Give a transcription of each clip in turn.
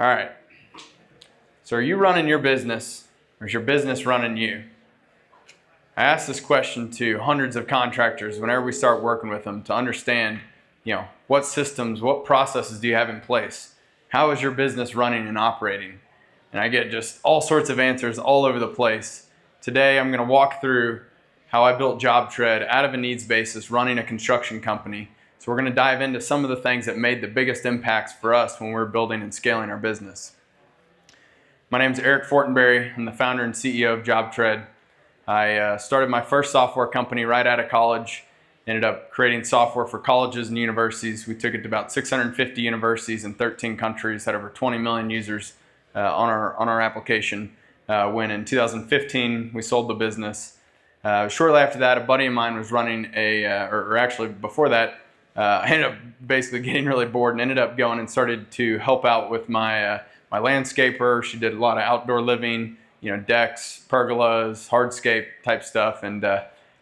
All right. So are you running your business, or is your business running you? I ask this question to hundreds of contractors whenever we start working with them to understand, what systems, what processes do you have in place? How is your business running and operating? And I get just all sorts of answers all over the place. Today I'm going to walk through how I built JobTread out of a needs basis running a construction company. So we're going to dive into some of the things that made the biggest impacts for us when we're building and scaling our business. My name is Eric Fortenberry. I'm the founder and CEO of JobTread. I started my first software company right out of college. Ended up creating software for colleges and universities. We took it to about 650 universities in 13 countries, had over 20 million users on our application. When in 2015 we sold the business. Shortly after that, a buddy of mine was running or actually before that, I ended up basically getting really bored and ended up going and started to help out with my landscaper. She did a lot of outdoor living, decks, pergolas, hardscape type stuff, and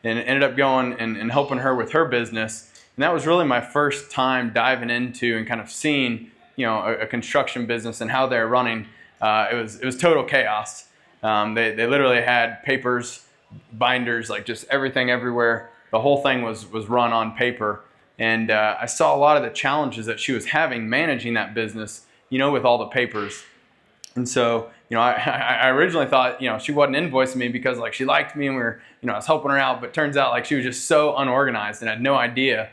ended up going and helping her with her business. And that was really my first time diving into and kind of seeing, a construction business and how they're running. It was total chaos. They literally had papers, binders, like just everything everywhere. The whole thing was run on paper. And I saw a lot of the challenges that she was having managing that business, with all the papers. And so, I originally thought, she wasn't invoicing me because she liked me and I was helping her out, but turns out she was just so unorganized and had no idea,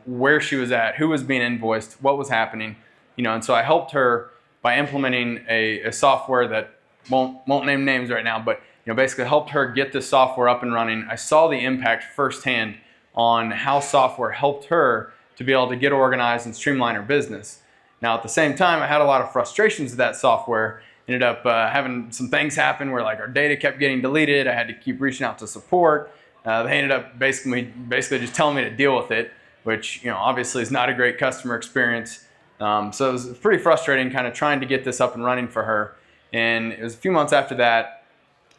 where she was at, who was being invoiced, what was happening, and so I helped her by implementing a software that won't name names right now, but, basically helped her get this software up and running. I saw the impact firsthand on how software helped her to be able to get organized and streamline her business. Now, at the same time, I had a lot of frustrations with that software. Ended up having some things happen where our data kept getting deleted. I had to keep reaching out to support. They ended up basically just telling me to deal with it, which obviously is not a great customer experience. So it was pretty frustrating kind of trying to get this up and running for her. And it was a few months after that,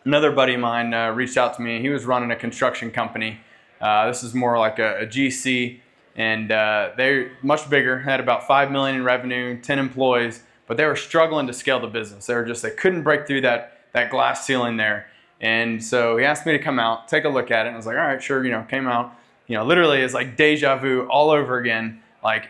another buddy of mine reached out to me. He was running a construction company. This is more like a GC. And they're much bigger, had about 5 million in revenue, 10 employees, but they were struggling to scale the business. They couldn't break through that glass ceiling there. And so he asked me to come out, take a look at it. And I was like, all right, sure, came out. Literally it's like deja vu all over again,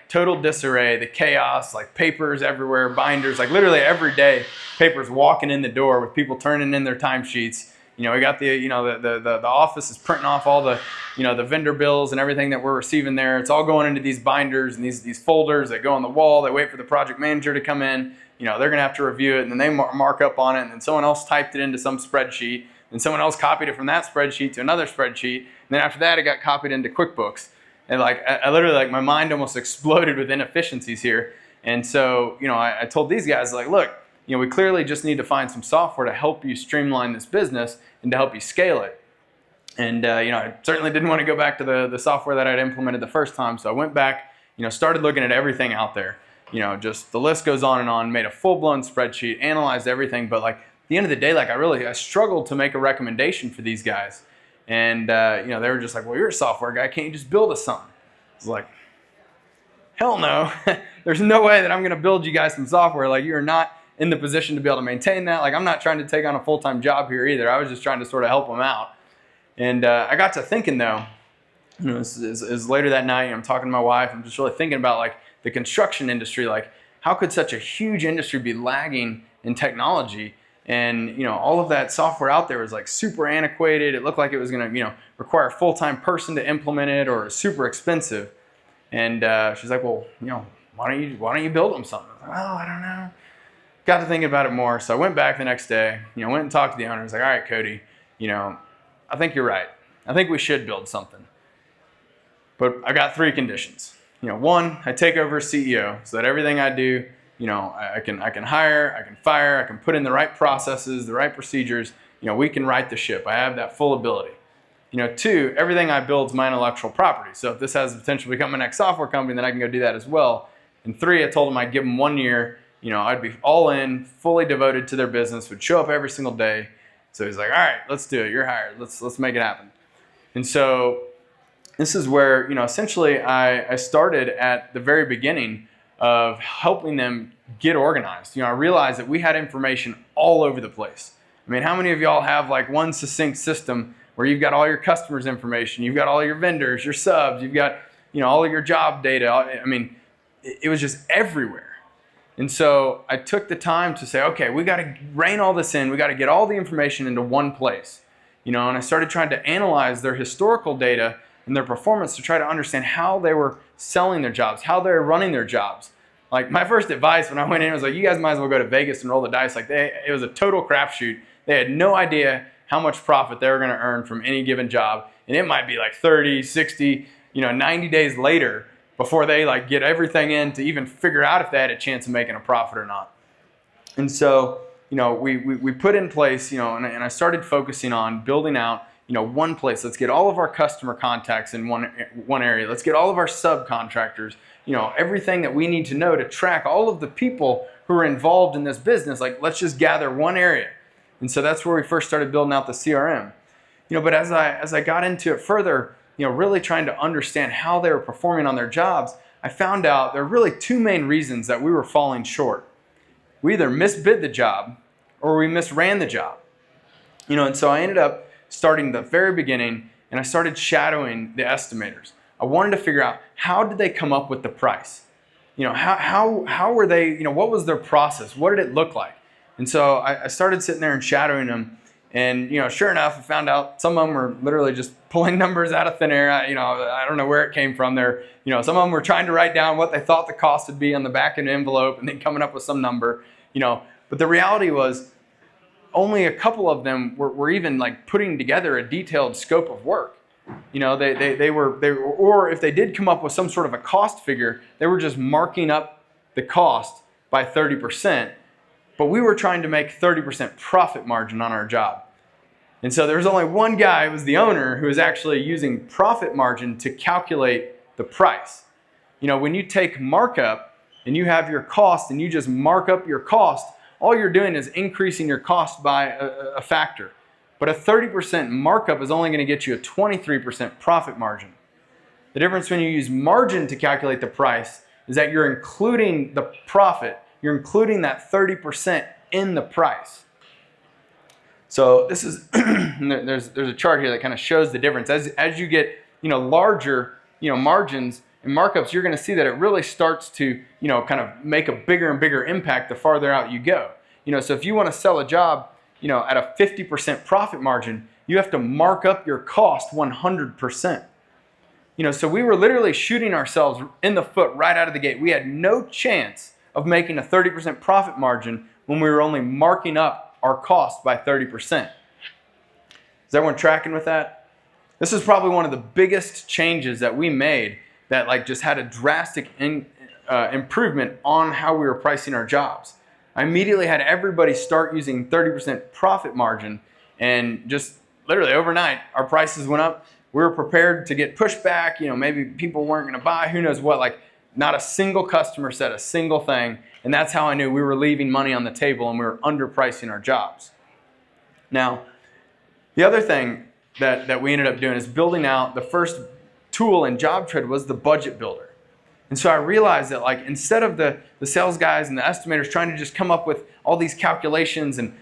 total disarray, the chaos, papers everywhere, binders, literally every day, papers walking in the door with people turning in their timesheets. We got the office is printing off all the, the vendor bills and everything that we're receiving there. It's all going into these binders and these folders that go on the wall. They wait for the project manager to come in. They're going to have to review it, and then they mark up on it, and then someone else typed it into some spreadsheet, and someone else copied it from that spreadsheet to another spreadsheet, and then after that it got copied into Quickbooks. And I literally, my mind almost exploded with inefficiencies here. And so, I told these guys, look, we clearly just need to find some software to help you streamline this business and to help you scale it. And, I certainly didn't want to go back to the software that I'd implemented the first time. So I went back, started looking at everything out there. Just the list goes on and on, made a full-blown spreadsheet, analyzed everything. But at the end of the day, I struggled to make a recommendation for these guys. And, they were just like, well, you're a software guy. Can't you just build us something? I was like, hell no. There's no way that I'm going to build you guys some software. You're not in the position to be able to maintain that. I'm not trying to take on a full-time job here either. I was just trying to sort of help them out. And I got to thinking though, is later that night, I'm talking to my wife, I'm just really thinking about the construction industry, how could such a huge industry be lagging in technology? And all of that software out there was super antiquated. It looked like it was going to require a full-time person to implement it, or super expensive. And she's like, well, why don't you build them something? I was like, oh, I don't know. Got to thinking about it more. So I went back the next day, went and talked to the owner. I was like, all right, Cody, I think you're right. I think we should build something. But I got 3 conditions. One, I take over as CEO so that everything I do, I can hire, I can fire, I can put in the right processes, the right procedures. We can right the ship. I have that full ability. 2, everything I build is my intellectual property. So if this has the potential to become my next software company, then I can go do that as well. And 3, I told them I'd give them 1 year. I'd be all in, fully devoted to their business, would show up every single day. So he's like, all right, let's do it. You're hired. Let's make it happen. And so this is where, essentially I started at the very beginning of helping them get organized. I realized that we had information all over the place. I mean, how many of y'all have like one succinct system where you've got all your customers' information, you've got all your vendors, your subs, you've got, all of your job data. I mean, it was just everywhere. And so I took the time to say, okay, we got to rein all this in. We got to get all the information into one place. And I started trying to analyze their historical data and their performance to try to understand how they were selling their jobs, how they were running their jobs. Like my first advice when I went in was like, you guys might as well go to Vegas and roll the dice. Like it was a total crapshoot. They had no idea how much profit they were going to earn from any given job. And it might be like 30, 60, 90 days later before they like get everything in to even figure out if they had a chance of making a profit or not. And so, we put in place, and I started focusing on building out, one place. Let's get all of our customer contacts in one area. Let's get all of our subcontractors, everything that we need to know to track all of the people who are involved in this business. Like, let's just gather one area. And so that's where we first started building out the CRM. But as I got into it further, really trying to understand how they were performing on their jobs, I found out there are really two main reasons that we were falling short. We either misbid the job or we misran the job. And so I ended up starting the very beginning and I started shadowing the estimators. I wanted to figure out, how did they come up with the price? How were they, what was their process? What did it look like? And so I started sitting there and shadowing them. And, sure enough, I found out some of them were literally just pulling numbers out of thin air. I don't know where it came from there. Some of them were trying to write down what they thought the cost would be on the back of an envelope and then coming up with some number, But the reality was only a couple of them were even like putting together a detailed scope of work. They were, or if they did come up with some sort of a cost figure, they were just marking up the cost by 30%. But we were trying to make 30% profit margin on our job. And so there was only one guy who was the owner who was actually using profit margin to calculate the price. When you take markup and you have your cost and you just mark up your cost, all you're doing is increasing your cost by a factor. But a 30% markup is only going to get you a 23% profit margin. The difference when you use margin to calculate the price is that you're including the profit. You're including that 30% in the price. So this is there's a chart here that kind of shows the difference. As you get larger margins and markups, you're going to see that it really starts to kind of make a bigger and bigger impact the farther out you go. So if you want to sell a job at a 50% profit margin, you have to mark up your cost 100%. So we were literally shooting ourselves in the foot right out of the gate. We had no chance of making a 30% profit margin when we were only marking up our cost by 30%. Is everyone tracking with that? This is probably one of the biggest changes that we made that just had a drastic improvement on how we were pricing our jobs. I immediately had everybody start using 30% profit margin, and just literally overnight our prices went up. We were prepared to get pushback. Maybe people weren't going to buy, who knows what. Not a single customer said a single thing, and that's how I knew we were leaving money on the table and we were underpricing our jobs. Now, the other thing that we ended up doing is building out the first tool in JobTread was the budget builder. And so I realized that instead of the sales guys and the estimators trying to just come up with all these calculations and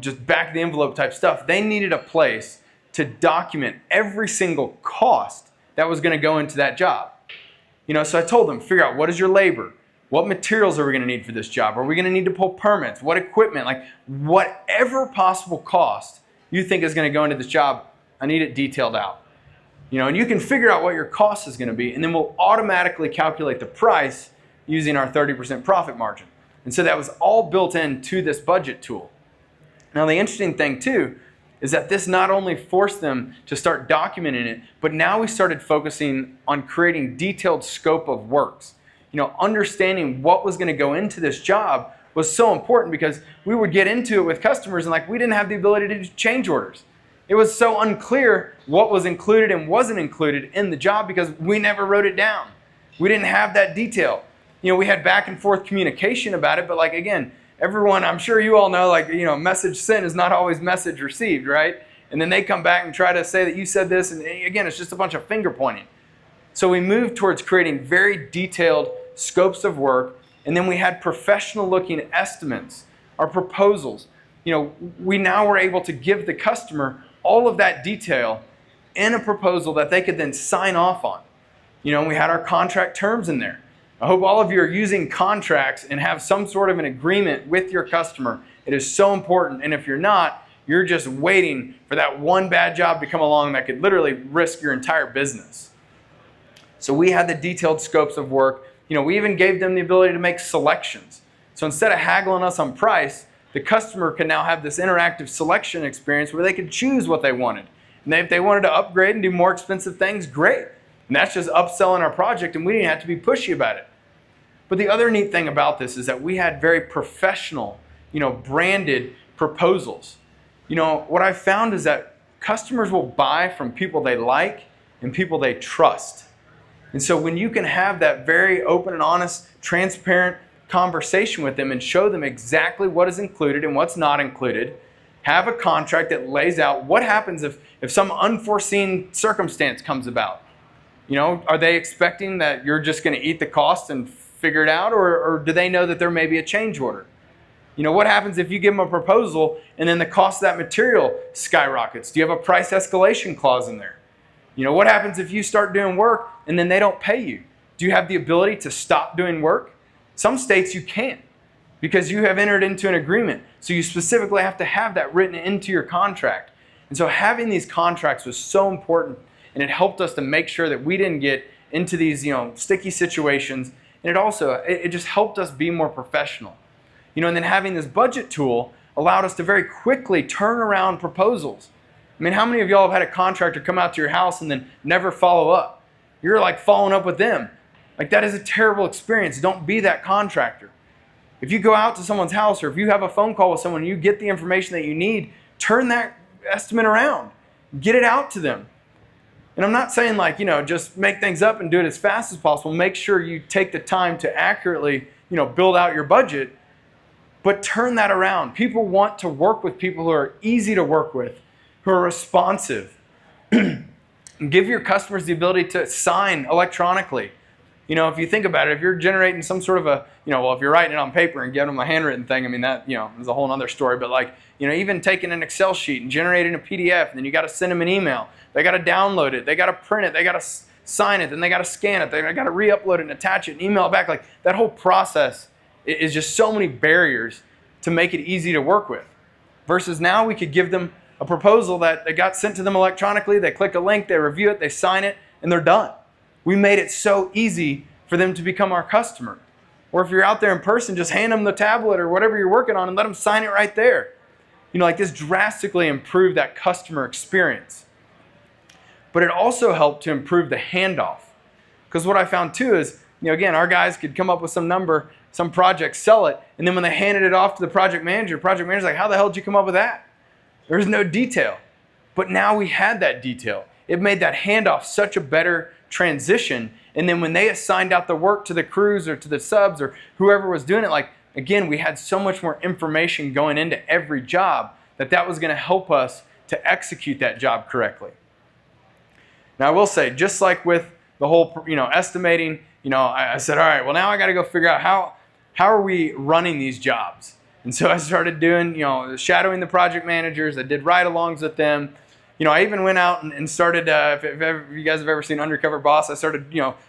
just back the envelope type stuff, they needed a place to document every single cost that was going to go into that job. So I told them, figure out what is your labor? What materials are we going to need for this job? Are we going to need to pull permits? What equipment? Whatever possible cost you think is going to go into this job, I need it detailed out. And you can figure out what your cost is going to be, and then we'll automatically calculate the price using our 30% profit margin. And so that was all built into this budget tool. Now the interesting thing too is that this not only forced them to start documenting it, but now we started focusing on creating detailed scope of works. Understanding what was going to go into this job was so important because we would get into it with customers and we didn't have the ability to do change orders. It was so unclear what was included and wasn't included in the job because we never wrote it down. We didn't have that detail. We had back and forth communication about it, but again, everyone, I'm sure you all know, message sent is not always message received, right? And then they come back and try to say that you said this, and again, it's just a bunch of finger pointing. So we moved towards creating very detailed scopes of work And then we had professional looking estimates, our proposals. We now were able to give the customer all of that detail in a proposal that they could then sign off on. We had our contract terms in there. I hope all of you are using contracts and have some sort of an agreement with your customer. It is so important. And if you're not, you're just waiting for that one bad job to come along that could literally risk your entire business. So we had the detailed scopes of work. We even gave them the ability to make selections. So instead of haggling us on price, the customer can now have this interactive selection experience where they could choose what they wanted. And if they wanted to upgrade and do more expensive things, great. And that's just upselling our project, and we didn't have to be pushy about it. But the other neat thing about this is that we had very professional, branded proposals. What I found is that customers will buy from people they like and people they trust. And so when you can have that very open and honest, transparent conversation with them and show them exactly what is included and what's not included, have a contract that lays out what happens if some unforeseen circumstance comes about. Are they expecting that you're just going to eat the cost and figure it out, or do they know that there may be a change order? What happens if you give them a proposal and then the cost of that material skyrockets? Do you have a price escalation clause in there? What happens if you start doing work and then they don't pay you? Do you have the ability to stop doing work? Some states you can't because you have entered into an agreement. So you specifically have to have that written into your contract. And so having these contracts was so important, and it helped us to make sure that we didn't get into these sticky situations. And it just helped us be more professional. And then having this budget tool allowed us to very quickly turn around proposals. I mean, how many of y'all have had a contractor come out to your house and then never follow up? You're like following up with them. Like, that is a terrible experience. Don't be that contractor. If you go out to someone's house, or if you have a phone call with someone and you get the information that you need, turn that estimate around. Get it out to them. And I'm not saying just make things up and do it as fast as possible. Make sure you take the time to accurately, build out your budget, but turn that around. People want to work with people who are easy to work with, who are responsive. Give your customers the ability to sign electronically. If you think about it, if you're generating some sort of if you're writing it on paper and giving them a handwritten thing, I mean, that, is a whole other story. But even taking an Excel sheet and generating a PDF, and then you got to send them an email. They got to download it. They got to print it. They got to sign it. Then they got to scan it. They got to re-upload it and attach it and email it back. Like, that whole process is just so many barriers to make it easy to work with. Versus now we could give them a proposal that got sent to them electronically. They click a link, they review it, they sign it, and they're done. We made it so easy for them to become our customer. Or if you're out there in person, just hand them the tablet or whatever you're working on and let them sign it right there. This drastically improved that customer experience. But it also helped to improve the handoff. Because what I found too is, again, our guys could come up with some number, some project, sell it, and then when they handed it off to the project manager's like, how the hell did you come up with that? There's no detail. But now we had that detail. It made that handoff such a better transition. And then when they assigned out the work to the crews or to the subs or whoever was doing it, again, we had so much more information going into every job that was going to help us to execute that job correctly. Now, I will say, just like with the whole, estimating, I said, all right, well, now I got to go figure out how are we running these jobs? And so I started doing, shadowing the project managers. I did ride-alongs with them. I even went out and started, if you guys have ever seen Undercover Boss, I started,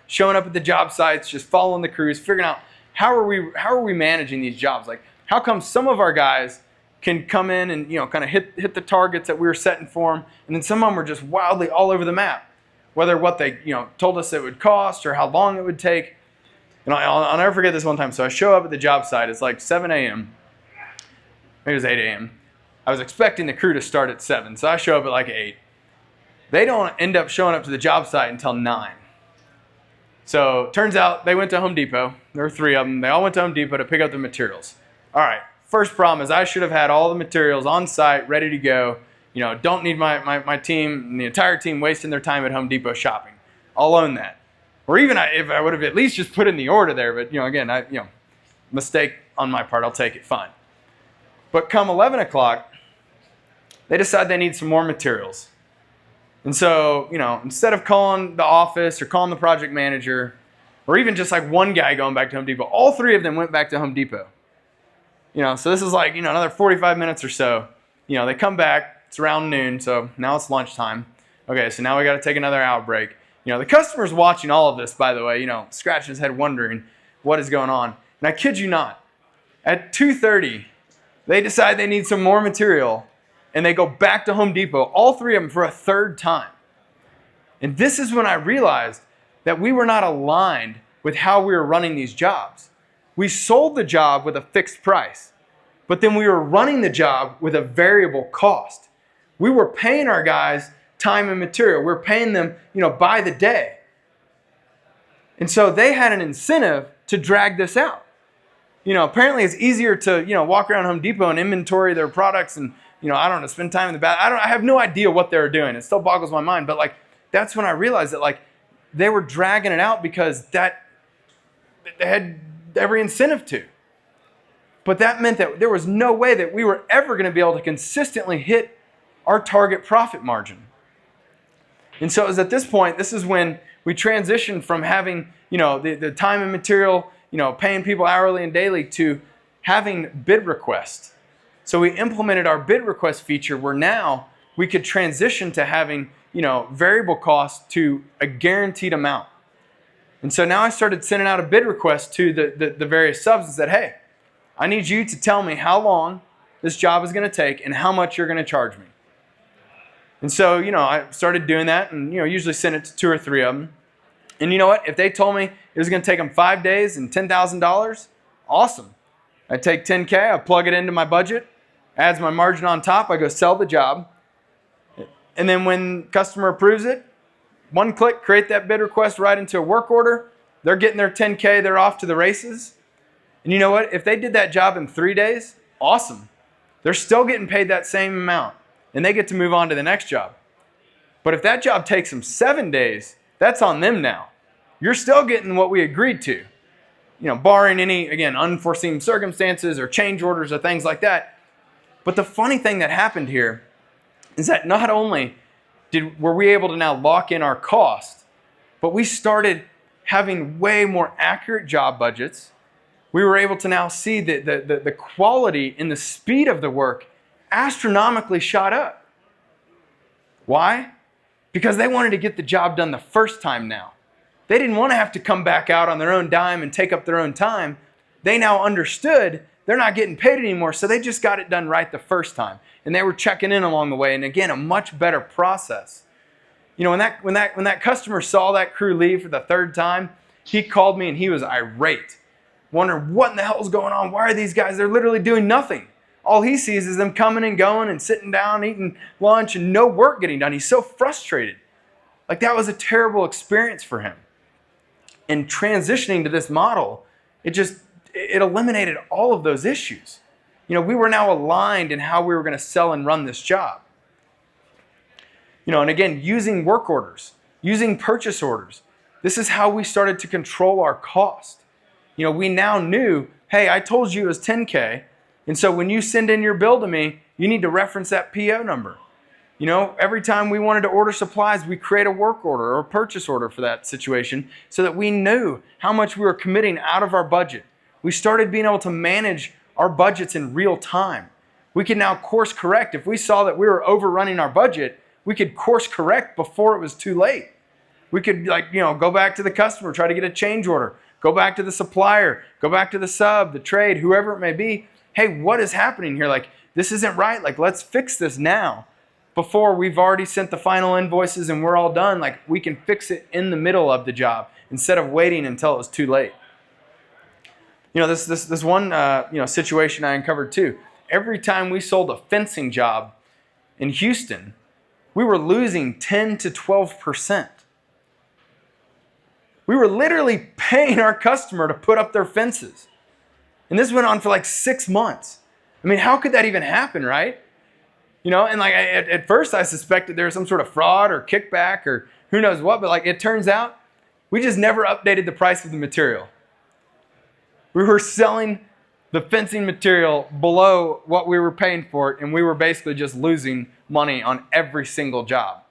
showing up at the job sites, just following the crews, figuring out how are we managing these jobs? Like, how come some of our guys can come in and, kind of hit the targets that we were setting for them, and then some of them were just wildly all over the map, whether what they, told us it would cost or how long it would take. And I'll never forget this one time. So I show up at the job site. It's like 7 a.m. Maybe it was 8 a.m. I was expecting the crew to start at 7, so I show up at like 8. They don't end up showing up to the job site until 9. So turns out they went to Home Depot. There were 3 of them. They all went to Home Depot to pick up the materials. All right, first problem is I should have had all the materials on site, ready to go. Don't need my team and the entire team wasting their time at Home Depot shopping. I'll own that. Or even if I would have at least just put in the order there, but again, mistake on my part, I'll take it, fine. But come 11 o'clock, they decide they need some more materials. And so, instead of calling the office or calling the project manager, or even just like one guy going back to Home Depot. All three of them went back to Home Depot. So this is like, another 45 minutes or so. They come back, it's around noon, so now it's lunchtime. Okay, so now we got to take another out break. The customer's watching all of this, by the way, scratching his head wondering what is going on. And I kid you not, at 2:30, they decide they need some more material, and they go back to Home Depot, all three of them for a third time. And this is when I realized that we were not aligned with how we were running these jobs. We sold the job with a fixed price, but then we were running the job with a variable cost. We were paying our guys time and material. We were paying them, by the day. And so they had an incentive to drag this out. Apparently it's easier to, walk around Home Depot and inventory their products and, I don't know, spend time in the bath. I have no idea what they were doing. It still boggles my mind. But that's when I realized that they were dragging it out because they had every incentive to. But that meant that there was no way that we were ever going to be able to consistently hit our target profit margin. And so it was at this point, this is when we transitioned from having, the time and material, paying people hourly and daily to having bid requests. So we implemented our bid request feature where now we could transition to having, variable costs to a guaranteed amount. And so now I started sending out a bid request to the various subs and said, hey, I need you to tell me how long this job is going to take and how much you're going to charge me. And so, I started doing that and, usually send it to 2 or 3 of them. And you know what? If they told me it was going to take them 5 days and $10,000, awesome. I take $10K, I plug it into my budget, adds my margin on top, I go sell the job. And then when customer approves it, one click, create that bid request right into a work order. They're getting their 10K, they're off to the races. And you know what? If they did that job in 3 days, awesome. They're still getting paid that same amount. And they get to move on to the next job. But if that job takes them 7 days, that's on them now. You're still getting what we agreed to. Barring any, again, unforeseen circumstances or change orders or things like that. But the funny thing that happened here is that not only were we able to now lock in our cost, but we started having way more accurate job budgets. We were able to now see the quality and the speed of the work astronomically shot up. Why? Because they wanted to get the job done the first time now. They didn't want to have to come back out on their own dime and take up their own time. They now understood they're not getting paid anymore, so they just got it done right the first time. And they were checking in along the way, and again, a much better process. When that customer saw that crew leave for the 3rd time, he called me and he was irate, wondering what in the hell is going on? Why are these guys? They're literally doing nothing. All he sees is them coming and going and sitting down, eating lunch, and no work getting done. He's so frustrated. That was a terrible experience for him. And transitioning to this model, it eliminated all of those issues. We were now aligned in how we were going to sell and run this job. And again, using work orders, using purchase orders. This is how we started to control our cost. We now knew, hey, I told you it was 10K. And so when you send in your bill to me, you need to reference that PO number. Every time we wanted to order supplies, we create a work order or a purchase order for that situation so that we knew how much we were committing out of our budget. We started being able to manage our budgets in real time. We can now course correct. If we saw that we were overrunning our budget, we could course correct before it was too late. We could go back to the customer, try to get a change order, go back to the supplier, go back to the sub, the trade, whoever it may be. Hey, what is happening here? This isn't right. Let's fix this now. Before we've already sent the final invoices and we're all done, we can fix it in the middle of the job instead of waiting until it was too late. This one situation I uncovered too. Every time we sold a fencing job in Houston, we were losing 10 to 12%. We were literally paying our customer to put up their fences. And this went on for 6 months. I mean, how could that even happen, right? And at first I suspected there was some sort of fraud or kickback or who knows what, but it turns out we just never updated the price of the material. We were selling the fencing material below what we were paying for it, and we were basically just losing money on every single job.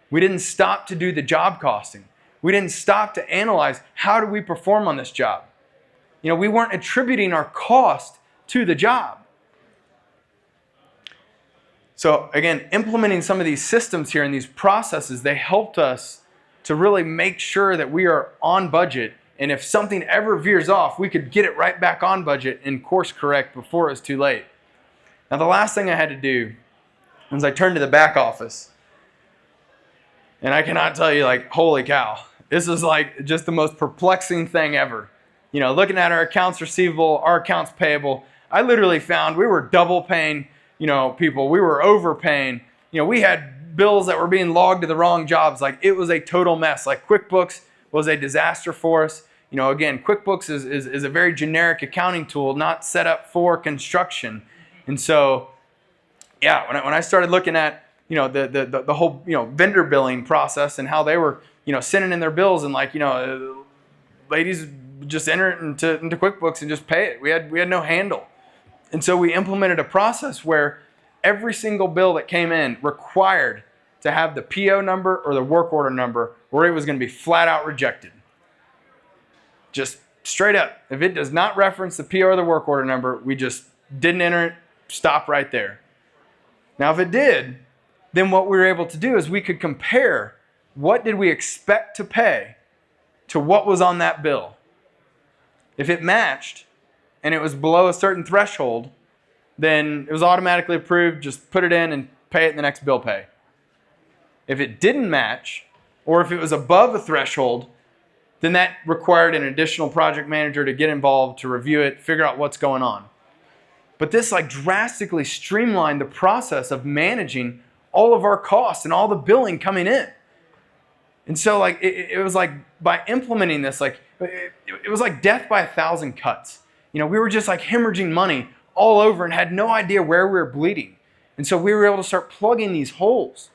We didn't stop to do the job costing. We didn't stop to analyze, how do we perform on this job? We weren't attributing our cost to the job. So again, implementing some of these systems here and these processes, they helped us to really make sure that we are on budget. And if something ever veers off, we could get it right back on budget and course correct before it was too late. Now, the last thing I had to do was I turned to the back office. And I cannot tell you, holy cow, this is just the most perplexing thing ever. Looking at our accounts receivable, our accounts payable, I literally found we were double paying, people. We were overpaying. We had bills that were being logged to the wrong jobs. It was a total mess. QuickBooks was a disaster for us. Again, QuickBooks is a very generic accounting tool, not set up for construction. And so, yeah, when I started looking at, the whole, vendor billing process and how they were, sending in their bills and ladies just enter it into QuickBooks and just pay it. We had no handle. And so we implemented a process where every single bill that came in required to have the PO number or the work order number, or it was going to be flat out rejected. Just straight up. If it does not reference the PO or the work order number, we just didn't enter it, stop right there. Now, if it did, then what we were able to do is we could compare what did we expect to pay to what was on that bill. If it matched and it was below a certain threshold, then it was automatically approved. Just put it in and pay it in the next bill pay. If it didn't match, or if it was above a threshold, then that required an additional project manager to get involved, to review it, figure out what's going on. But this drastically streamlined the process of managing all of our costs and all the billing coming in. And so it was by implementing this, it was like death by 1,000 cuts. We were just hemorrhaging money all over and had no idea where we were bleeding. And so we were able to start plugging these holes.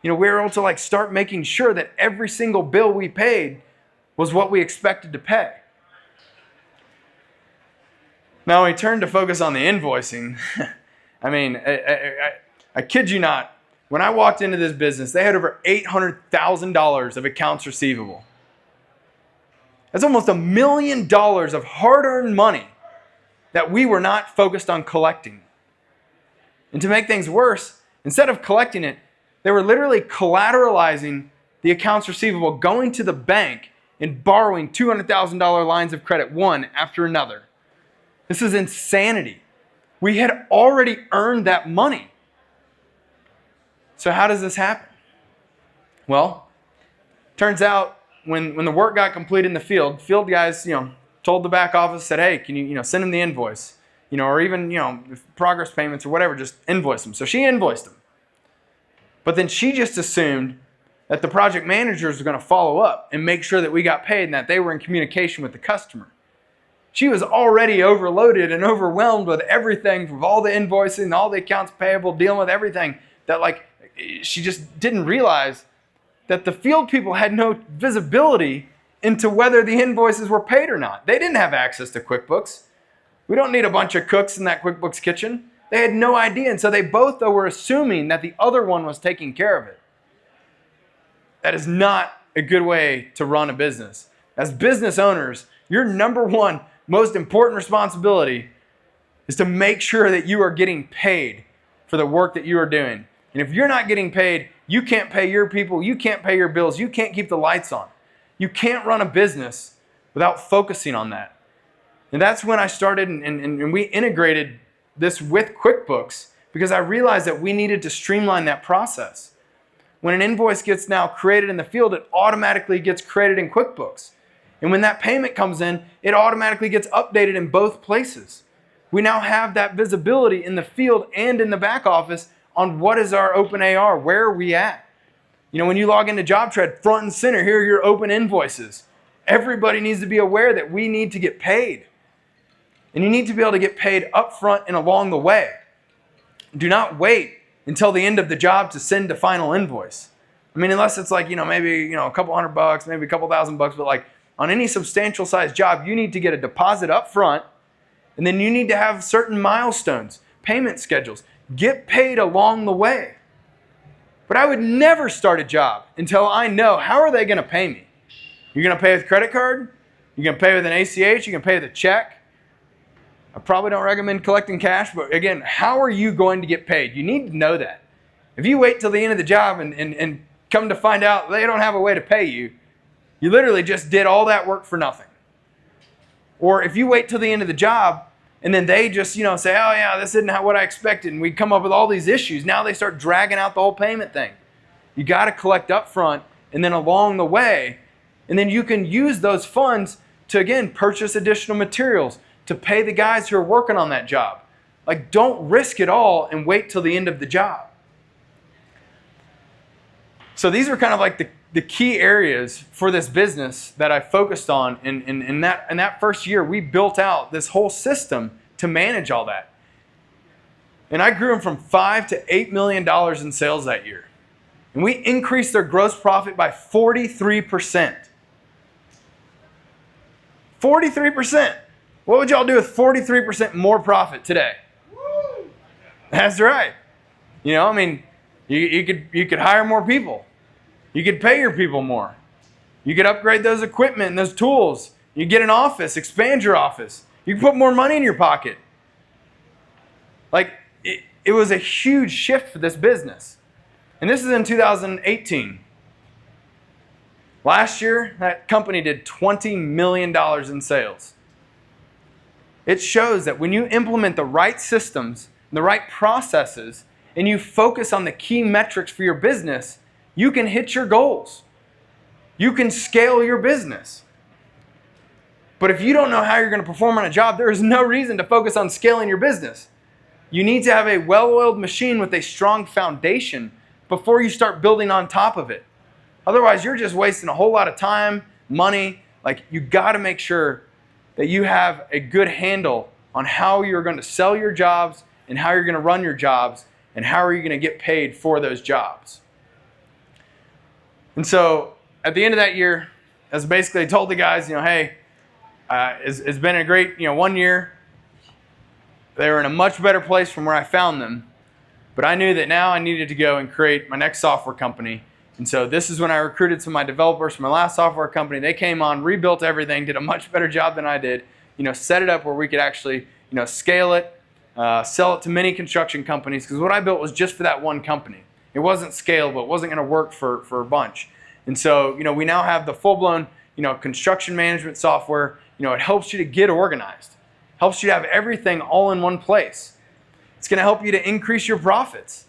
We were able to start making sure that every single bill we paid was what we expected to pay. Now, when we turn to focus on the invoicing, I kid you not, when I walked into this business, they had over $800,000 of accounts receivable. That's almost $1 million of hard-earned money that we were not focused on collecting. And to make things worse, instead of collecting it, they were literally collateralizing the accounts receivable, going to the bank and borrowing $200,000 lines of credit, one after another. This is insanity. We had already earned that money. So how does this happen? Well, turns out when the work got completed in the field guys, told the back office, said, hey, can you, send them the invoice, or even, progress payments or whatever, just invoice them. So she invoiced them. But then she just assumed that the project managers were going to follow up and make sure that we got paid and that they were in communication with the customer. She was already overloaded and overwhelmed with everything, from all the invoicing, all the accounts payable, dealing with everything, that she just didn't realize that the field people had no visibility into whether the invoices were paid or not. They didn't have access to QuickBooks. We don't need a bunch of cooks in that QuickBooks kitchen. They had no idea, and so they both, though, were assuming that the other one was taking care of it. That is not a good way to run a business. As business owners, your number one most important responsibility is to make sure that you are getting paid for the work that you are doing. And if you're not getting paid, you can't pay your people, you can't pay your bills, you can't keep the lights on. You can't run a business without focusing on that. And that's when I started and we integrated this with QuickBooks, because I realized that we needed to streamline that process. When an invoice gets now created in the field, it automatically gets created in QuickBooks. And when that payment comes in, it automatically gets updated in both places. We now have that visibility in the field and in the back office on what is our open AR, where are we at? When you log into JobTread, front and center, here are your open invoices. Everybody needs to be aware that we need to get paid. And you need to be able to get paid up front and along the way. Do not wait until the end of the job to send the final invoice. Unless it's maybe, a couple $100, maybe a couple $1,000, but on any substantial size job, you need to get a deposit up front, and then you need to have certain milestones, payment schedules. Get paid along the way. But I would never start a job until I know, how are they going to pay me? You're going to pay with credit card? You're going to pay with an ACH? You can pay with a check? I probably don't recommend collecting cash, but again, how are you going to get paid? You need to know that. If you wait till the end of the job and come to find out they don't have a way to pay you, you literally just did all that work for nothing. Or if you wait till the end of the job and then they just, say, oh yeah, this isn't what I expected, and we come up with all these issues, now they start dragging out the whole payment thing. You got to collect up front and then along the way, and then you can use those funds to, again, purchase additional materials, to pay the guys who are working on that job. Like, don't risk it all and wait till the end of the job. So these are kind of like the key areas for this business that I focused on. In that first year, we built out this whole system to manage all that. And I grew them from $5 to $8 million in sales that year. And we increased their gross profit by 43%. 43%. What would y'all do with 43% more profit today? That's right. You could hire more people. You could pay your people more. You could upgrade those equipment and those tools. You get an office, expand your office. You can put more money in your pocket. Like, it was a huge shift for this business. And this is in 2018. Last year, that company did $20 million in sales. It shows that when you implement the right systems, the right processes, and you focus on the key metrics for your business, you can hit your goals. You can scale your business. But if you don't know how you're going to perform on a job, there is no reason to focus on scaling your business. You need to have a well-oiled machine with a strong foundation before you start building on top of it. Otherwise, you're just wasting a whole lot of time, money. Like, you got to make sure that you have a good handle on how you're going to sell your jobs and how you're going to run your jobs and how are you going to get paid for those jobs. And so at the end of that year, as basically I told the guys, hey, it's been a great, 1 year. They were in a much better place from where I found them. But I knew that now I needed to go and create my next software company. And so this is when I recruited some of my developers from my last software company. They came on, rebuilt everything, did a much better job than I did, set it up where we could actually, scale it, sell it to many construction companies. Because what I built was just for that one company. It wasn't scalable. It wasn't going to work for a bunch. And so, we now have the full-blown, construction management software. It helps you to get organized. Helps you to have everything all in one place. It's going to help you to increase your profits.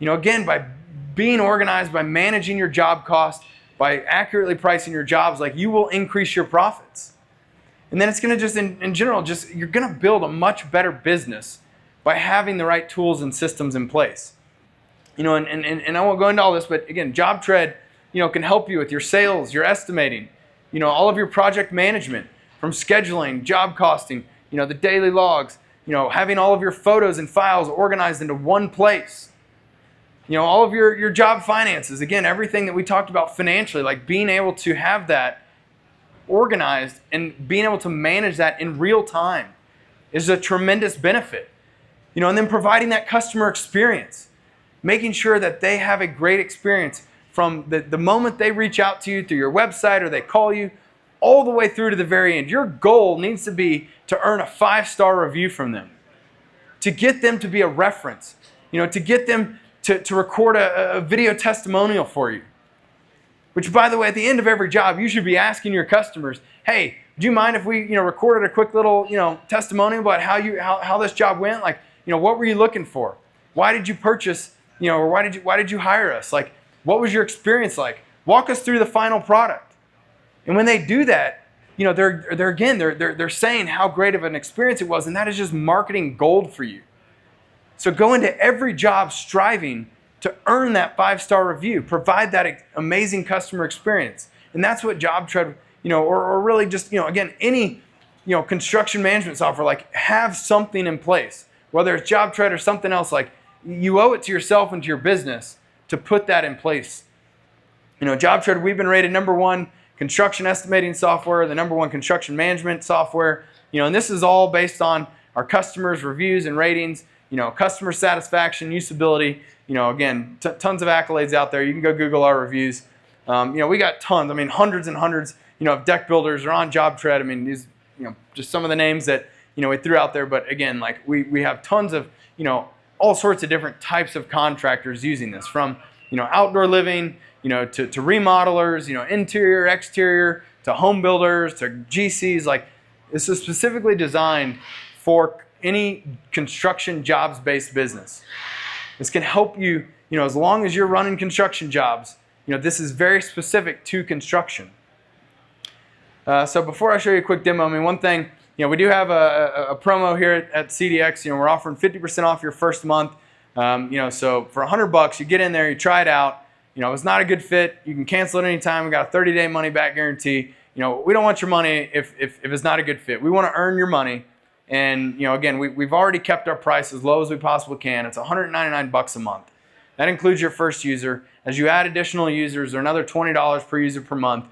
Again, by being organized, by managing your job cost, by accurately pricing your jobs, like, you will increase your profits. And then it's going to just, in general, you're going to build a much better business by having the right tools and systems in place. And I won't go into all this, but again, JobTread, can help you with your sales, your estimating, all of your project management, from scheduling, job costing, the daily logs, having all of your photos and files organized into one place. All of your job finances, again, everything that we talked about financially, like being able to have that organized and being able to manage that in real time is a tremendous benefit. And then providing that customer experience, making sure that they have a great experience from the moment they reach out to you through your website or they call you, all the way through to the very end. Your goal needs to be to earn a 5-star review from them, to get them to be a reference, to get them to record a video testimonial for you. Which, by the way, at the end of every job, you should be asking your customers, hey, do you mind if we recorded a quick little testimonial about how this job went? Like, what were you looking for? Why did you purchase, or why did you hire us? Like, what was your experience like? Walk us through the final product. And when they do that, they're saying how great of an experience it was, and that is just marketing gold for you. So go into every job striving to earn that 5-star review, provide that amazing customer experience. And that's what JobTread, or really just, again, any, construction management software, like, have something in place. Whether it's JobTread or something else, like, you owe it to yourself and to your business to put that in place. JobTread, we've been rated #1 construction estimating software, the #1 construction management software, and this is all based on our customers' reviews and ratings, customer satisfaction, usability, again, tons of accolades out there. You can go Google our reviews. We got tons, hundreds and hundreds, of deck builders are on JobTread. I mean, these, just some of the names that, we threw out there. But again, like we have tons of, all sorts of different types of contractors using this, from, outdoor living, to remodelers, interior, exterior, to home builders, to GCs. Like, this is specifically designed for any construction jobs-based business. This can help you, as long as you're running construction jobs, this is very specific to construction. So before I show you a quick demo, I mean, one thing, we do have a promo here at CDX. We're offering 50% off your first month. So for $100, you get in there, you try it out. If it's not a good fit, you can cancel it anytime. We got a 30-day money-back guarantee. We don't want your money if it's not a good fit. We want to earn your money. And again, we've already kept our price as low as we possibly can. It's $199 a month. That includes your first user. As you add additional users, they're another $20 per user per month.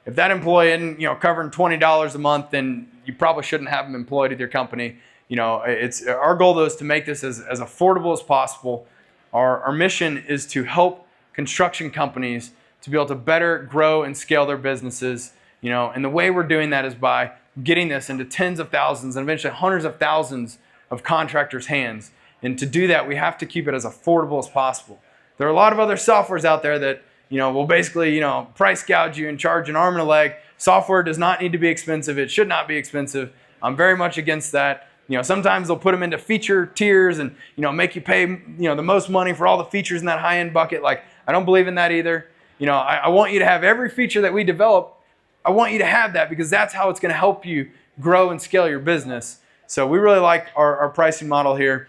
If that employee isn't covering $20 a month, then you probably shouldn't have them employed at your company. It's our goal though is to make this as affordable as possible. Our mission is to help construction companies to be able to better grow and scale their businesses. And the way we're doing that is by getting this into tens of thousands and eventually hundreds of thousands of contractors' hands. And to do that, we have to keep it as affordable as possible. There are a lot of other softwares out there that will basically price gouge you and charge an arm and a leg. Software does not need to be expensive. It should not be expensive. I'm very much against that. Sometimes they'll put them into feature tiers and make you pay the most money for all the features in that high-end bucket. Like, I don't believe in that either. I want you to have every feature that we develop. I want you to have that, because that's how it's going to help you grow and scale your business. So we really like our pricing model here.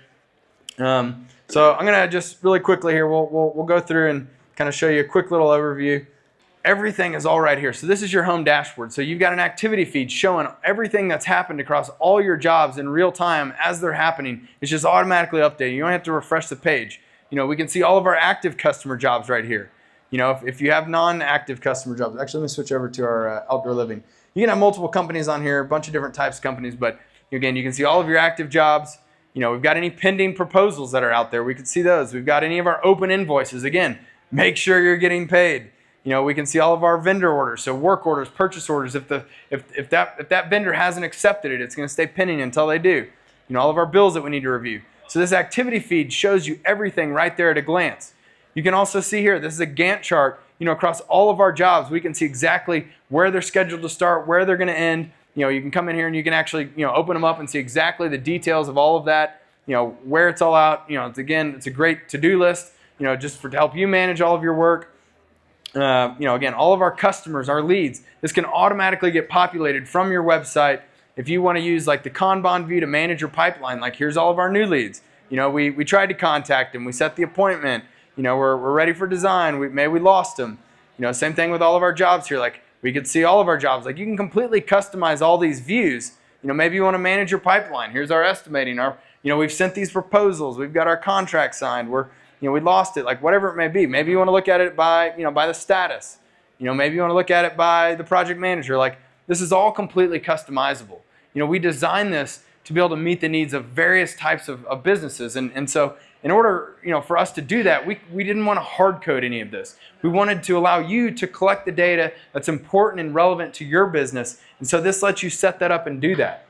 So I'm going to just really quickly here, we'll go through and kind of show you a quick little overview. Everything is all right here. So this is your home dashboard. So you've got an activity feed showing everything that's happened across all your jobs in real time as they're happening. It's just automatically updated. You don't have to refresh the page. We can see all of our active customer jobs right here. If you have non-active customer jobs, actually let me switch over to our outdoor living. You can have multiple companies on here, a bunch of different types of companies, but again, you can see all of your active jobs. We've got any pending proposals that are out there. We can see those. We've got any of our open invoices. Again, make sure you're getting paid. We can see all of our vendor orders, so work orders, purchase orders. If that vendor hasn't accepted it, it's going to stay pending until they do. All of our bills that we need to review. So this activity feed shows you everything right there at a glance. You can also see here, this is a Gantt chart, across all of our jobs. We can see exactly where they're scheduled to start, where they're going to end. You can come in here and you can actually, open them up and see exactly the details of all of that, where it's all out. It's a great to-do list, just to help you manage all of your work. Again, all of our customers, our leads, this can automatically get populated from your website. If you want to use like the Kanban view to manage your pipeline, like here's all of our new leads. We tried to contact them, we set the appointment, we're ready for design, maybe we lost them. Same thing with all of our jobs here. Like, we could see all of our jobs. Like, you can completely customize all these views. Maybe you want to manage your pipeline. Here's our estimating. We've sent these proposals. We've got our contract signed. We lost it. Like, whatever it may be. Maybe you want to look at it by the status. Maybe you want to look at it by the project manager. Like, this is all completely customizable. We designed this to be able to meet the needs of various types of businesses. And so in order, for us to do that, we didn't want to hard code any of this. We wanted to allow you to collect the data that's important and relevant to your business. And so this lets you set that up and do that.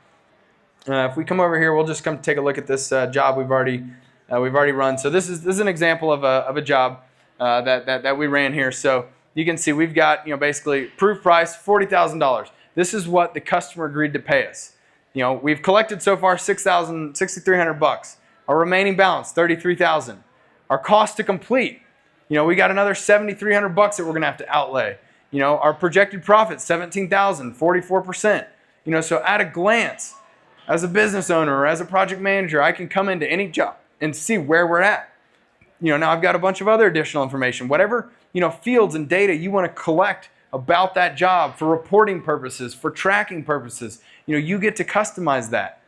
If we come over here, we'll just come take a look at this job we've already run. So this is an example of a job that we ran here. So you can see we've got basically approved price $40,000. This is what the customer agreed to pay us. We've collected so far $6,300. Our remaining balance $33,000. Our cost to complete, we got another $7,300 that we're gonna have to outlay. Our projected profit $17,000, 44%. So at a glance, as a business owner or as a project manager, I can come into any job and see where we're at. Now I've got a bunch of other additional information. Whatever fields and data you want to collect about that job for reporting purposes, for tracking purposes, you get to customize that.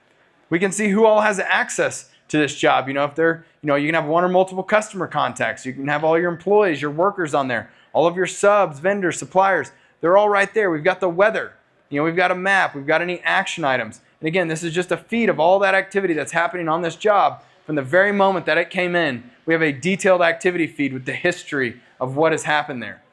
We can see who all has access to this job. If they're, you can have one or multiple customer contacts. You can have all your employees, your workers on there, all of your subs, vendors, suppliers. They're all right there. We've got the weather. We've got a map. We've got any action items. And again, this is just a feed of all that activity that's happening on this job from the very moment that it came in. We have a detailed activity feed with the history of what has happened there.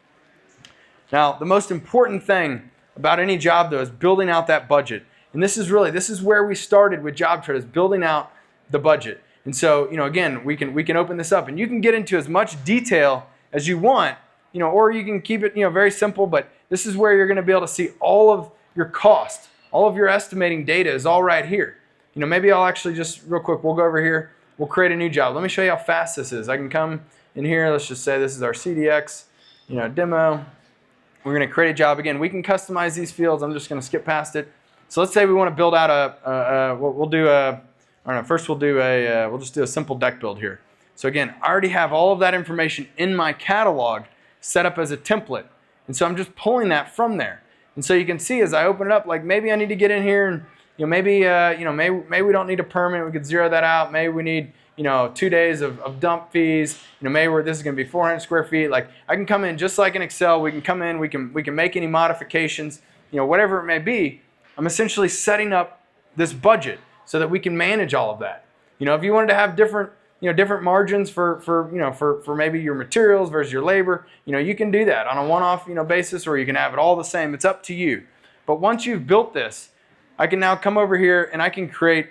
Now, the most important thing about any job though is building out that budget. And this is where we started with JobTread, is building out the budget. And so, again, we can open this up and you can get into as much detail as you want, or you can keep it, very simple, but this is where you're going to be able to see all of your cost, all of your estimating data is all right here. Maybe I'll actually just real quick, we'll go over here, we'll create a new job. Let me show you how fast this is. I can come in here, let's just say this is our CDX, demo. We're going to create a job. Again, we can customize these fields. I'm just going to skip past it. So let's say we want to build out we'll just do a simple deck build here. So again, I already have all of that information in my catalog set up as a template. And so I'm just pulling that from there. And so you can see as I open it up, like maybe I need to get in here and, maybe we don't need a permit. We could zero that out. Maybe we need, 2 days of dump fees. Maybe this is going to be 400 square feet. Like I can come in just like in Excel. We can come in, we can make any modifications, whatever it may be. I'm essentially setting up this budget so that we can manage all of that. If you wanted to have different margins for maybe your materials versus your labor, you can do that on a one-off, basis, or you can have it all the same. It's up to you. But once you've built this, I can now come over here and I can create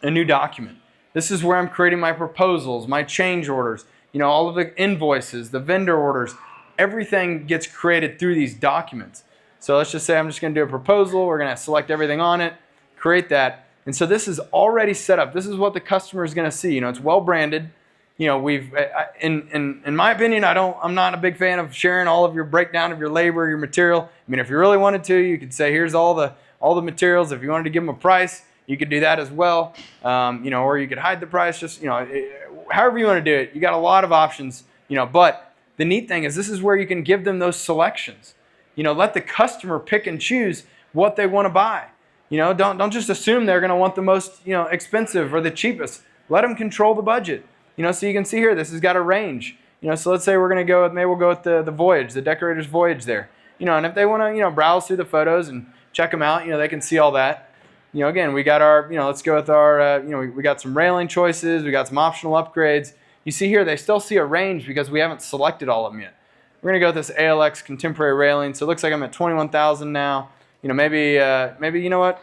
a new document. This is where I'm creating my proposals, my change orders, all of the invoices, the vendor orders, everything gets created through these documents. So let's just say I'm just going to do a proposal. We're going to select everything on it, create that. And so this is already set up. This is what the customer is going to see. It's well branded. In my opinion, I'm not a big fan of sharing all of your breakdown of your labor, your material. If you really wanted to, you could say, here's all the materials. If you wanted to give them a price, you could do that as well. Or you could hide the price, just, however you want to do it. You got a lot of options, but the neat thing is this is where you can give them those selections. Let the customer pick and choose what they want to buy. Don't just assume they're going to want the most, expensive or the cheapest. Let them control the budget. So you can see here, this has got a range. So let's say we're going to go with, maybe we'll go with the Voyage, the Decorator's Voyage there. And if they want to, browse through the photos and check them out, they can see all that. Again, we got our, let's go with our, we got some railing choices, we got some optional upgrades. You see here, they still see a range because we haven't selected all of them yet. We're going to go with this ALX contemporary railing. So it looks like I'm at 21,000 now. Maybe you know what?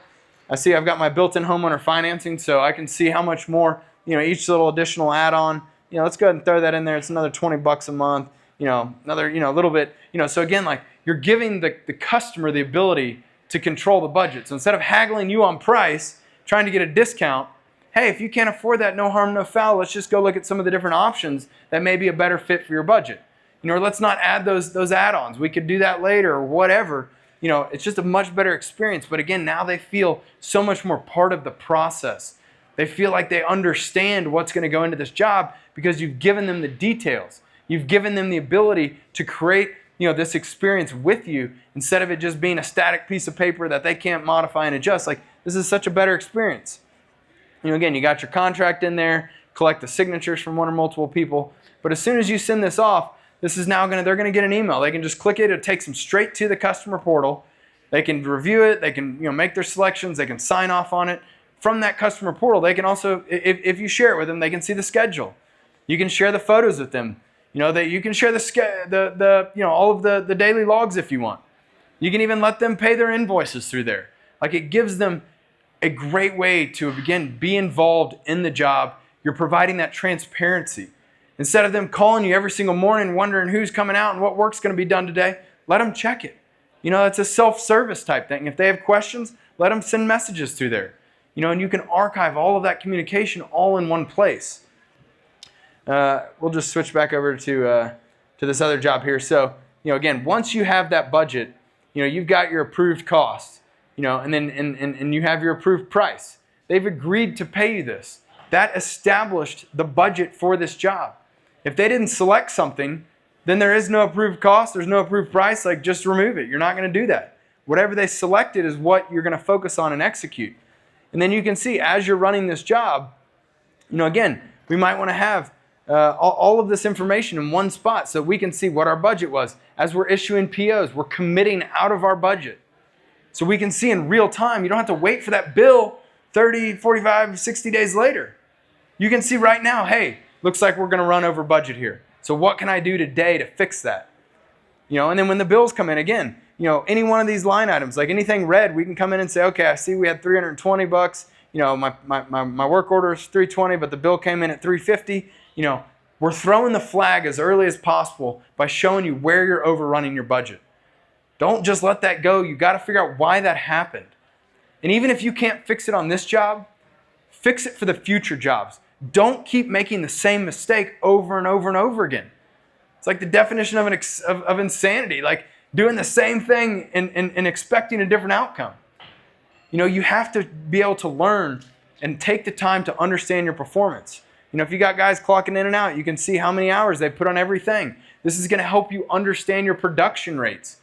I see I've got my built-in homeowner financing, so I can see how much more, each little additional add-on. Let's go ahead and throw that in there. It's another $20 a month. Another, a little bit. So again, like you're giving the customer the ability to control the budget. So instead of haggling you on price, trying to get a discount, hey, if you can't afford that, no harm, no foul. Let's just go look at some of the different options that may be a better fit for your budget. Or let's not add those add-ons. We could do that later or whatever. It's just a much better experience. But again, now they feel so much more part of the process. They feel like they understand what's going to go into this job because you've given them the details. You've given them the ability to create, this experience with you instead of it just being a static piece of paper that they can't modify and adjust. Like, this is such a better experience. Again, you got your contract in there, collect the signatures from one or multiple people. But as soon as you send this off, this is now they're going to get an email. They can just click it. It takes them straight to the customer portal. They can review it. They can make their selections. They can sign off on it. From that customer portal, they can also, if you share it with them, they can see the schedule. You can share the photos with them. That you can share all of the daily logs if you want. You can even let them pay their invoices through there. Like, it gives them a great way to, again, be involved in the job. You're providing that transparency. Instead of them calling you every single morning wondering who's coming out and what work's going to be done today, let them check it. It's a self-service type thing. If they have questions, let them send messages through there. And you can archive all of that communication all in one place. We'll just switch back over to this other job here. So, again, once you have that budget, you've got your approved cost, and then and you have your approved price. They've agreed to pay you this. That established the budget for this job. If they didn't select something, then there is no approved cost, there's no approved price, like just remove it. You're not going to do that. Whatever they selected is what you're going to focus on and execute. And then you can see as you're running this job, again, we might want to have all of this information in one spot so we can see what our budget was. As we're issuing POs, we're committing out of our budget. So we can see in real time. You don't have to wait for that bill 30, 45, 60 days later. You can see right now, hey, looks like we're going to run over budget here. So what can I do today to fix that? And then when the bills come in, again, any one of these line items, like anything red, we can come in and say, okay, I see we had $320. My work order is $320, but the bill came in at $350. We're throwing the flag as early as possible by showing you where you're overrunning your budget. Don't just let that go. You got to figure out why that happened. And even if you can't fix it on this job, fix it for the future jobs. Don't keep making the same mistake over and over and over again. It's like the definition of insanity, like doing the same thing and expecting a different outcome. You have to be able to learn and take the time to understand your performance. If you got guys clocking in and out, you can see how many hours they put on everything. This is going to help you understand your production rates.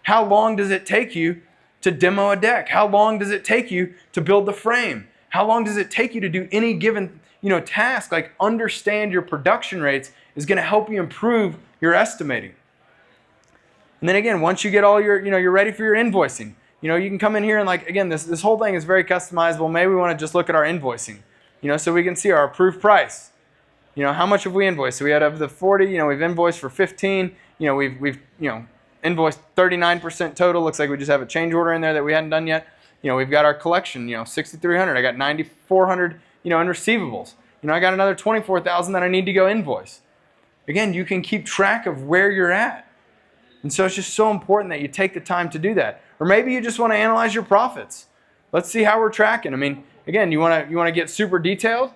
How long does it take you to demo a deck? How long does it take you to build the frame? How long does it take you to do any given task? Like, understand your production rates is going to help you improve your estimating. And then again, once you get all your, you're ready for your invoicing. You can come in here and again, this whole thing is very customizable. Maybe we want to just look at our invoicing, so we can see our approved price. How much have we invoiced? So we had of the 40, we've invoiced for 15, we've invoiced 39% total. Looks like we just have a change order in there that we hadn't done yet. We've got our collection, 6,300. I got 9,400, in receivables. I got another 24,000 that I need to go invoice. Again, you can keep track of where you're at. And so it's just so important that you take the time to do that. Or maybe you just want to analyze your profits. Let's see how we're tracking. Again, you want to get super detailed?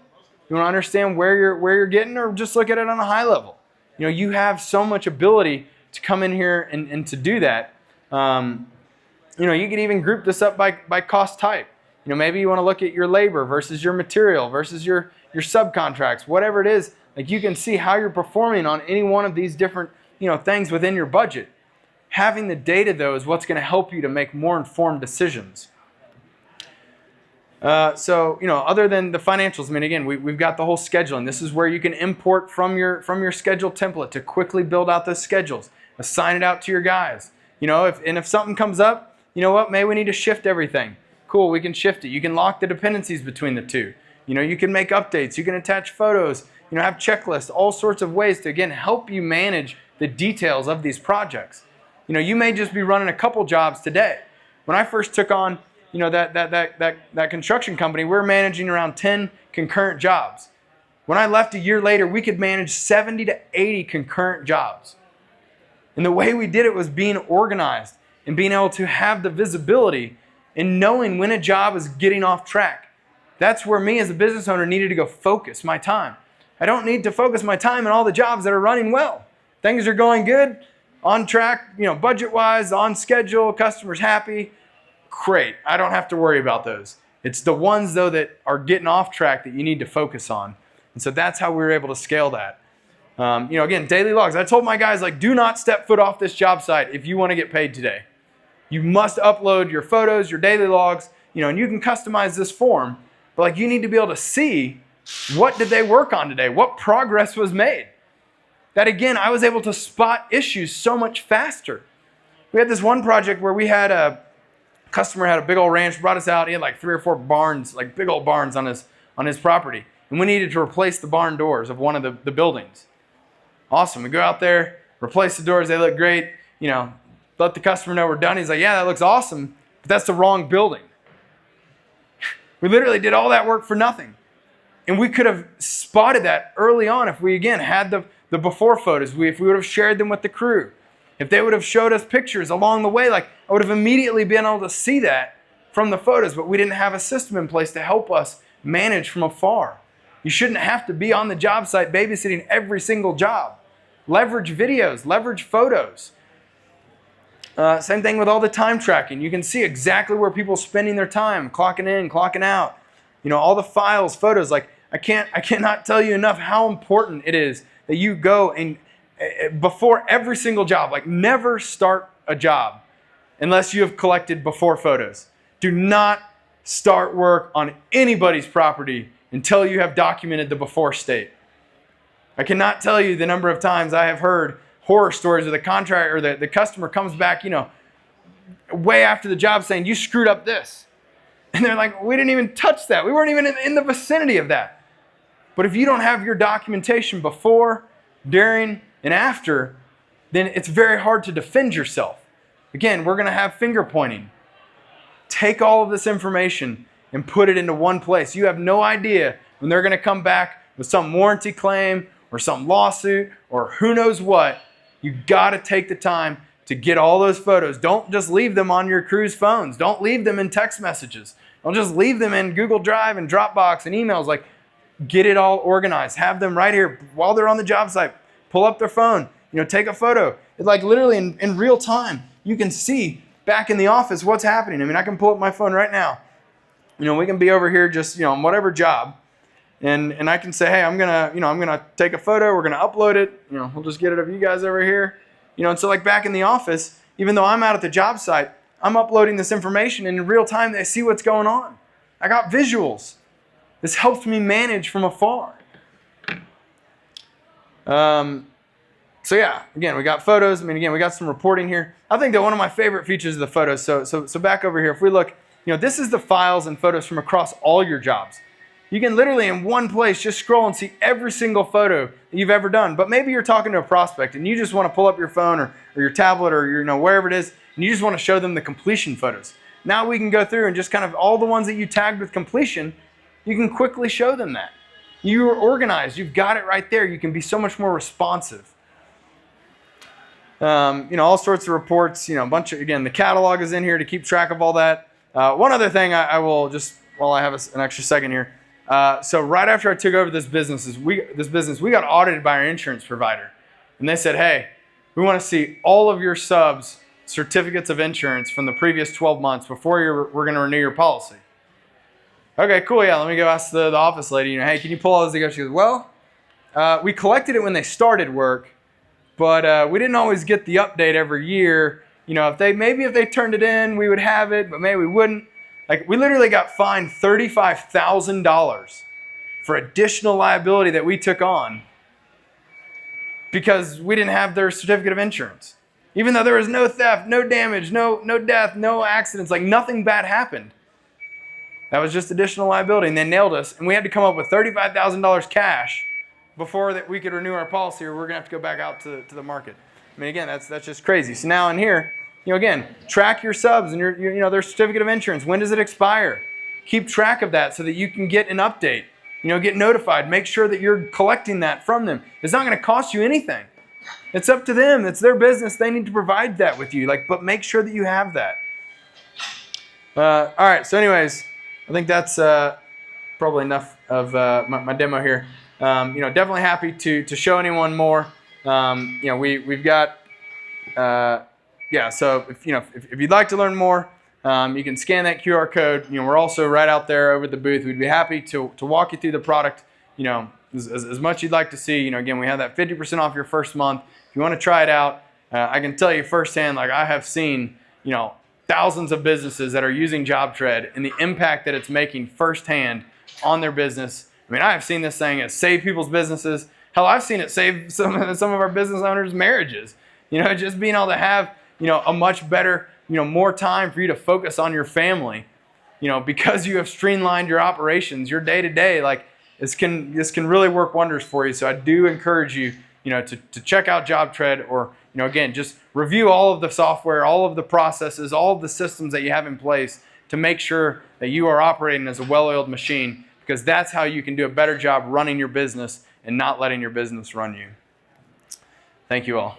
You want to understand where you're getting, or just look at it on a high level? You have so much ability to come in here and to do that. You can even group this up by cost type. Maybe you want to look at your labor versus your material versus your subcontracts, whatever it is. You can see how you're performing on any one of these different things within your budget. Having the data, though, is what's going to help you to make more informed decisions. Other than the financials, again, we've got the whole scheduling. This is where you can import from your schedule template to quickly build out those schedules. Assign it out to your guys. If something comes up, maybe we need to shift everything. Cool, we can shift it. You can lock the dependencies between the two. You can make updates. You can attach photos. Have checklists, all sorts of ways to, again, help you manage the details of these projects. You may just be running a couple jobs today. When I first took on, that construction company, we were managing around 10 concurrent jobs. When I left a year later, we could manage 70 to 80 concurrent jobs. And the way we did it was being organized and being able to have the visibility and knowing when a job is getting off track. That's where me as a business owner needed to go focus my time. I don't need to focus my time on all the jobs that are running well. Things are going good, on track, budget-wise, on schedule, customers happy. Great. I don't have to worry about those. It's the ones, though, that are getting off track that you need to focus on. And so that's how we were able to scale that. Again, daily logs. I told my guys, do not step foot off this job site if you want to get paid today. You must upload your photos, your daily logs, and you can customize this form. But you need to be able to see, what did they work on today? What progress was made? That, again, I was able to spot issues so much faster. We had this one project where we had a customer had a big old ranch, brought us out. He had 3 or 4 barns, big old barns on his property. And we needed to replace the barn doors of one of the buildings. Awesome. We go out there, replace the doors. They look great. Let the customer know we're done. He's like, yeah, that looks awesome, but that's the wrong building. We literally did all that work for nothing. And we could have spotted that early on if we, again, had the before photos, if we would have shared them with the crew. If they would have showed us pictures along the way, I would have immediately been able to see that from the photos, but we didn't have a system in place to help us manage from afar. You shouldn't have to be on the job site babysitting every single job. Leverage videos, leverage photos. Same thing with all the time tracking. You can see exactly where people are spending their time, clocking in, clocking out. All the files, photos. I cannot tell you enough how important it is that you go and before every single job, never start a job unless you have collected before photos. Do not start work on anybody's property until you have documented the before state. I cannot tell you the number of times I have heard horror stories where the contractor or the customer comes back, way after the job saying, you screwed up this. And they're like, we didn't even touch that. We weren't even in the vicinity of that. But if you don't have your documentation before, during, and after, then it's very hard to defend yourself. Again, we're going to have finger pointing. Take all of this information and put it into one place. You have no idea when they're going to come back with some warranty claim or some lawsuit or who knows what. You got to take the time to get all those photos. Don't just leave them on your crew's phones. Don't leave them in text messages. Don't just leave them in Google Drive and Dropbox and emails. Like, get it all organized. Have them right here while they're on the job site. Pull up their phone. Take a photo. It's like literally in real time. You can see back in the office what's happening. I mean, I can pull up my phone right now. We can be over here just on whatever job, and I can say, hey, I'm gonna take a photo. We're gonna upload it. We'll just get it of you guys over here. And so like back in the office, even though I'm out at the job site, I'm uploading this information, and in real time they see what's going on. I got visuals. This helps me manage from afar. So yeah, again, we got photos. I mean, again, we got some reporting here. I think that one of my favorite features is the photos. So back over here, if we look, this is the files and photos from across all your jobs. You can literally in one place just scroll and see every single photo that you've ever done. But maybe you're talking to a prospect and you just want to pull up your phone or your tablet or wherever it is, and you just want to show them the completion photos. Now we can go through and just kind of all the ones that you tagged with completion, you can quickly show them that. You are organized. You've got it right there. You can be so much more responsive. All sorts of reports, a bunch of, again, the catalog is in here to keep track of all that. One other thing I will just, while I have an extra second here. So right after I took over this business, we got audited by our insurance provider. And they said, hey, we want to see all of your subs' certificates of insurance from the previous 12 months before we're going to renew your policy. Okay, cool, yeah, let me go ask the office lady, hey, can you pull all this together? She goes, well, we collected it when they started work, but we didn't always get the update every year. If they turned it in, we would have it, but maybe we wouldn't. Like, we literally got fined $35,000 for additional liability that we took on because we didn't have their certificate of insurance. Even though there was no theft, no damage, no death, no accidents, like nothing bad happened. That was just additional liability, and they nailed us, and we had to come up with $35,000 cash before that we could renew our policy, or we're gonna have to go back out to the market. I mean, again, that's just crazy. So now in here, again, track your subs and their certificate of insurance. When does it expire? Keep track of that so that you can get an update. Get notified. Make sure that you're collecting that from them. It's not going to cost you anything. It's up to them. It's their business. They need to provide that with you. But make sure that you have that. All right. So, anyways, I think that's probably enough of my demo here. Definitely happy to show anyone more. We've got. So if you'd like to learn more, you can scan that QR code. We're also right out there over at the booth. We'd be happy to walk you through the product. As much you'd like to see. Again, we have that 50% off your first month. If you want to try it out, I can tell you firsthand. Like, I have seen thousands of businesses that are using JobTread and the impact that it's making firsthand on their business. I mean, I have seen this thing save people's businesses. Hell, I've seen it save some of our business owners' marriages. Just being able to have a much better, more time for you to focus on your family, because you have streamlined your operations, your day-to-day, like this can really work wonders for you. So I do encourage you, to check out JobTread, or, again, just review all of the software, all of the processes, all of the systems that you have in place to make sure that you are operating as a well-oiled machine, because that's how you can do a better job running your business and not letting your business run you. Thank you all.